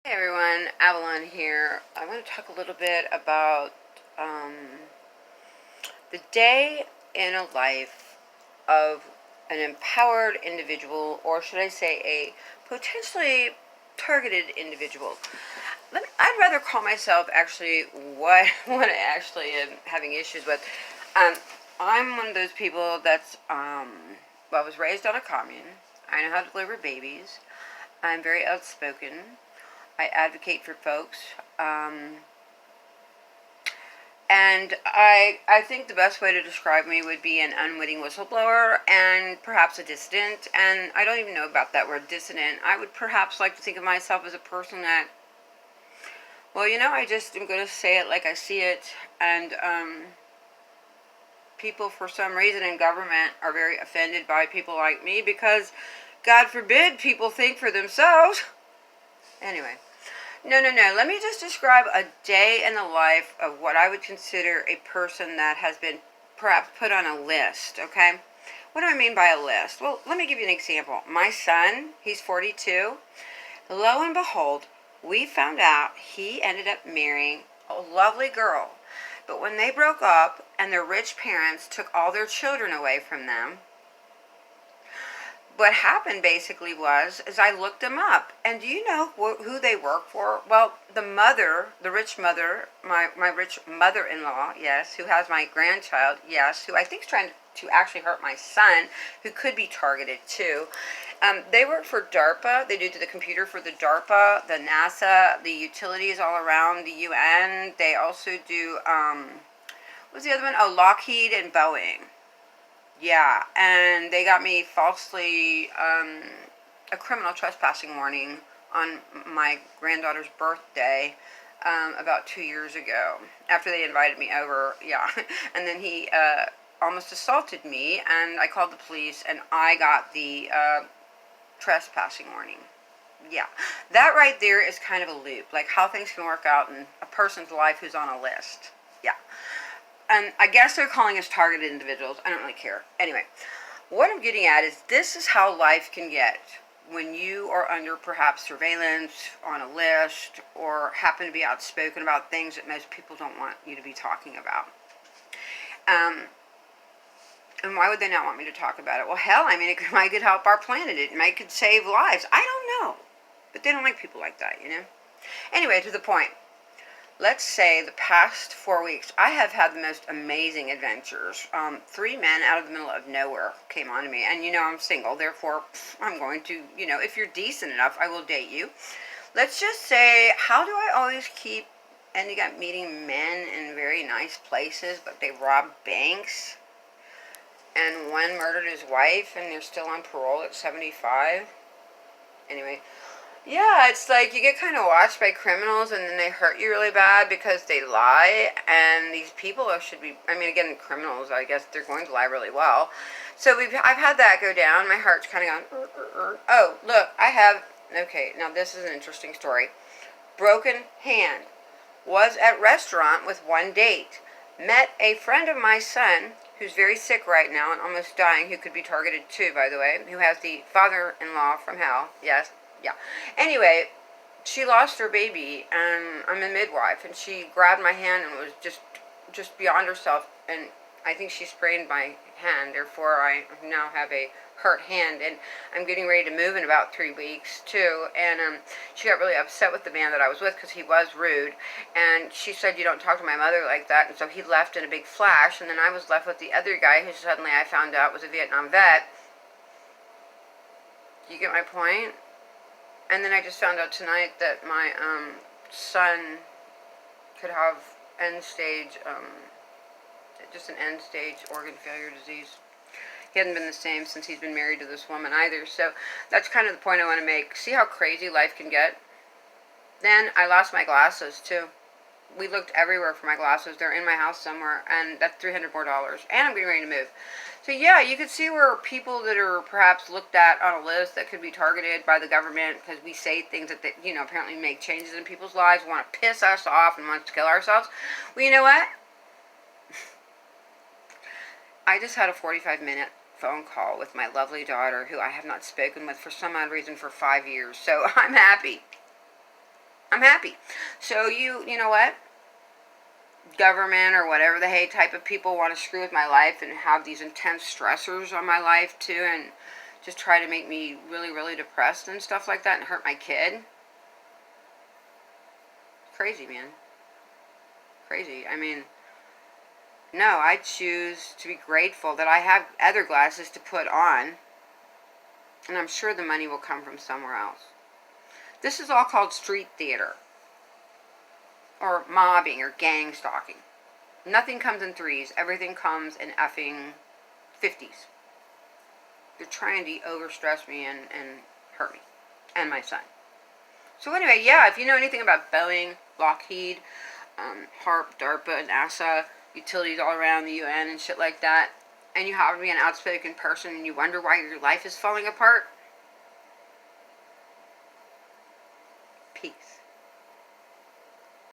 Hey everyone, Avalon here. I want to talk a little bit about um, the day in a life of an empowered individual, or should I say a potentially targeted individual. I'd rather call myself actually what I actually am having issues with. Um, I'm one of those people that's, well, I was raised on a commune. I know how to deliver babies. I'm very outspoken. I advocate for folks. And I think the best way to describe me would be an unwitting whistleblower and perhaps a dissident. And I don't even know about that word dissident. I would perhaps like to think of myself as a person that, well, I just am going to say it like I see it. And people, for some reason in government, are very offended by people like me because, God forbid, people think for themselves. Anyway. No. Let me just describe a day in the life of what I would consider a person that has been perhaps put on a list, okay? What do I mean by a list? Well, let me give you an example. My son, he's 42. Lo and behold, we found out he ended up marrying a lovely girl. But when they broke up and their rich parents took all their children away from them, what happened basically is I looked them up. And do you know who they work for? Well, the rich mother, my rich mother-in-law, yes, who has my grandchild, yes, who I think is trying to actually hurt my son, who could be targeted too. They work for DARPA. They do the computer for the DARPA, the NASA, the utilities all around the UN. They also do, what's the other one? Oh, Lockheed and Boeing. Yeah, and they got me falsely a criminal trespassing warning on my granddaughter's birthday about 2 years ago, after they invited me over. Yeah, and then he almost assaulted me, and I called the police, and I got the trespassing warning. Yeah, that right there is kind of a loop, like how things can work out in a person's life who's on a list. Yeah. And I guess they're calling us targeted individuals. I don't really care. Anyway, what I'm getting at is this is how life can get when you are under perhaps surveillance, on a list, or happen to be outspoken about things that most people don't want you to be talking about. And why would they not want me to talk about it? Well, hell, I mean, it might could help our planet. It could save lives. I don't know. But they don't like people like that, Anyway, to the point. Let's say the past 4 weeks, I have had the most amazing adventures. 3 men out of the middle of nowhere came on to me. And I'm single, therefore I'm going to, if you're decent enough, I will date you. Let's just say, how do I always keep ending up meeting men in very nice places, but they rob banks? And one murdered his wife, and they're still on parole at 75. Anyway. Yeah, it's like you get kind of watched by criminals and then they hurt you really bad because they lie. And these people should be, I mean, again, criminals, I guess they're going to lie really well. So I've had that go down. My heart's kind of gone, Oh, look, okay, now this is an interesting story. Broken hand. Was at restaurant with one date. Met a friend of my son who's very sick right now and almost dying, who could be targeted too, by the way, who has the father-in-law from hell. Yes. Yeah. Anyway, she lost her baby, and I'm a midwife, and she grabbed my hand and was just beyond herself, and I think she sprained my hand, therefore I now have a hurt hand, and I'm getting ready to move in about 3 weeks, too, and she got really upset with the man that I was with, because he was rude, and she said, you don't talk to my mother like that, and so he left in a big flash, and then I was left with the other guy, who suddenly I found out was a Vietnam vet. You get my point? And then I just found out tonight that my son could have just an end-stage organ failure disease. He hasn't been the same since he's been married to this woman either. So that's kind of the point I want to make. See how crazy life can get? Then I lost my glasses too. We looked everywhere for my glasses. They're in my house somewhere, and that's $300 more. And I'm getting ready to move. So yeah, you can see where people that are perhaps looked at on a list that could be targeted by the government because we say things that apparently make changes in people's lives, want to piss us off and want us to kill ourselves. Well, you know what? I just had a 45-minute phone call with my lovely daughter, who I have not spoken with for some odd reason for 5 years. So I'm happy. I'm happy. So you know what? Government or whatever the hey type of people want to screw with my life and have these intense stressors on my life too, and just try to make me really, really depressed and stuff like that and hurt my kid. Crazy, man. Crazy. I mean, no, I choose to be grateful that I have other glasses to put on, and I'm sure the money will come from somewhere else. This is all called street theater, or mobbing, or gang stalking. Nothing comes in threes. Everything comes in effing 50s. They're trying to overstress me and hurt me. And my son. So anyway, yeah, if you know anything about Boeing, Lockheed, HARP, DARPA, NASA, utilities all around the UN and shit like that, and you happen to be an outspoken person and you wonder why your life is falling apart,